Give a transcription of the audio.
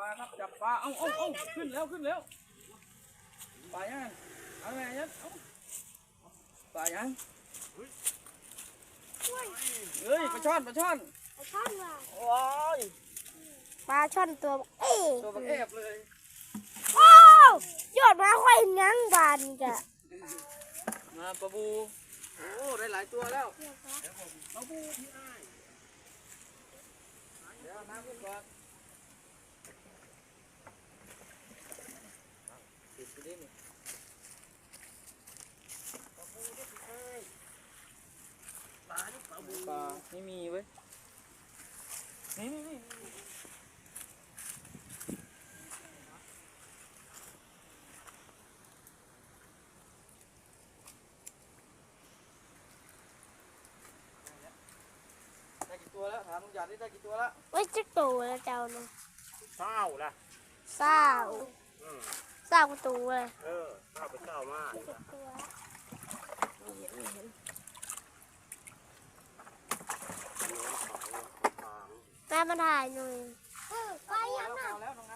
มาครับจับปลาเอาขึ้นแล้วปลายังเอาไงยัดปลายังเฮ้ยปลาช่อนปลาช่อนว่ะ โอ้ย ปลาช่อนตัวตัวบักเอฟเลย โอ้ยอดมาค่อยยั้งบานกะ มาปลาบูโอ้ได้หลายตัวแล้วปลาบูพี่อ้ายเดี๋ยวน้ำขึ้นก่อนติดไปดินี่ปลาไม่มีเว้ยนี่ได้กี่ตัวแล้วถามลุงหยาดได้กี่ตัวแล้ว ไว้จะโตแล้วเจ้าเนาะ เศร้าล่ะ เศร้าเศร้าประตูเลย เศร้าไปเศร้ามาก แม่มาถ่ายหน่อยไปยัง เอา น่ะ แล้วน้องน้